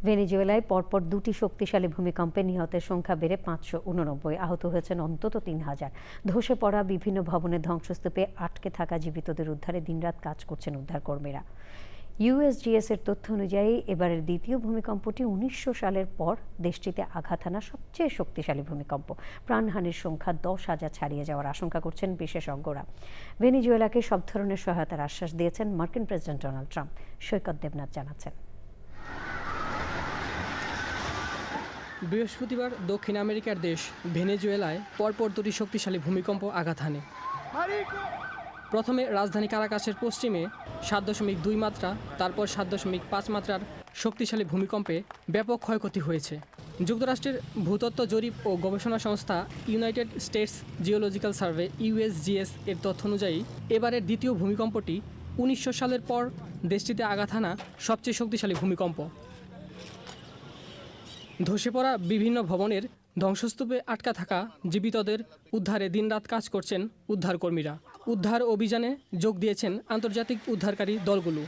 ভেনেজুয়েলায় পরপর দুটি শক্তিশালী ভূমিকম্পে নিহতের সংখ্যা বেড়ে 589, আহত হয়েছেন অন্তত 3000। ধসে পড়া বিভিন্ন ভবনের ধ্বংসস্তূপে আটকে থাকা জীবিতদের উদ্ধারে দিনরাত কাজ করছেন উদ্ধারকর্মীরা। ইউএসজিএস এর তথ্য অনুযায়ী এবারের দ্বিতীয় ভূমিকম্পটি 1900 সালের পর দেশটিতে আঘাত হানা সবচেয়ে শক্তিশালী ভূমিকম্প। প্রাণহানির সংখ্যা 10,000 ছাড়িয়ে যাওয়ার আশঙ্কা করছেন বিশেষজ্ঞরা। ভেনেজুয়েলাকে সব ধরনের সহায়তার আশ্বাস দিয়েছেন মার্কিন প্রেসিডেন্ট ডোনাল্ড ট্রাম্প। সৈকত দেবনাথ জানাচ্ছেন। বৃহস্পতিবার দক্ষিণ আমেরিকার দেশ ভেনেজুয়েলায় পরপর দুটি শক্তিশালী ভূমিকম্প আঘাত হানে। প্রথমে রাজধানী কারাকাসের পশ্চিমে 7.2 মাত্রা, তারপর 7.5 মাত্রার শক্তিশালী ভূমিকম্পে ব্যাপক ক্ষয়ক্ষতি হয়েছে। যুক্তরাষ্ট্রের ভূতত্ত্ব জরিপ ও গবেষণা সংস্থা United states geological survey USGS এর তথ্য অনুযায়ী এবারের দ্বিতীয় ভূমিকম্পটি 1900 সালের পর দেশটিতে আঘাত হানা সবচেয়ে শক্তিশালী ভূমিকম্প। ধসে পড়া বিভিন্ন ভবনের ধ্বংসস্তূপে আটকা থাকা জীবিতদের উদ্ধারে দিনরাত কাজ করছেন উদ্ধারকর্মীরা। উদ্ধার অভিযানে যোগ দিয়েছেন আন্তর্জাতিক উদ্ধারকারী দলগুলো।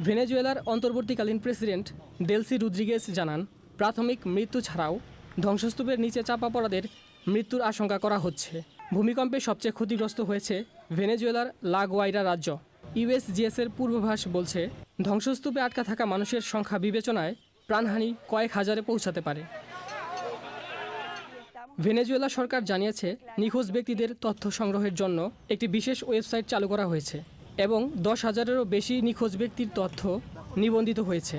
ভেনেজুয়েলার অন্তর্বর্তীকালীন প্রেসিডেন্ট দেলসি রদ্রিগেজ জানান, প্রাথমিক মৃত্যু ছাড়াও ধ্বংসস্তূপের নিচে চাপা পড়াদের মৃত্যুর আশঙ্কা করা হচ্ছে। ভূমিকম্পে সবচেয়ে ক্ষতিগ্রস্ত হয়েছে ভেনেজুয়েলার লা গুয়াইরা রাজ্য। ইউএসজিএসের পূর্বাভাস বলছে, ধ্বংসস্তূপে আটকা থাকা মানুষের সংখ্যা বিবেচনায় প্রাণহানি কয়েক হাজারে পৌঁছাতে পারে। ভেনেজুয়েলা সরকার জানিয়েছে, নিখোঁজ ব্যক্তিদের তথ্য সংগ্রহের জন্য একটি বিশেষ ওয়েবসাইট চালু করা হয়েছে এবং 10,000-এরও বেশি নিখোঁজ ব্যক্তির তথ্য নিবন্ধিত হয়েছে।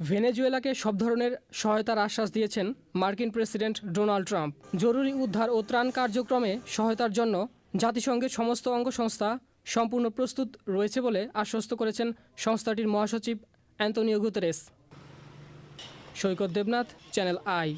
ভেনেজুয়েলাকে সব ধরনের সহায়তার আশ্বাস দিয়েছেন মার্কিন প্রেসিডেন্ট ডোনাল্ড ট্রাম্প। জরুরি উদ্ধার ও ত্রাণ কার্যক্রমে সহায়তার জন্য জাতিসংঘের সমস্ত অঙ্গসংস্থা সম্পূর্ণ প্রস্তুত রয়েছে বলে আশ্বস্ত করেছেন সংস্থাটির মহাসচিব Antonio Guterres. Saikat Debnath, channel I.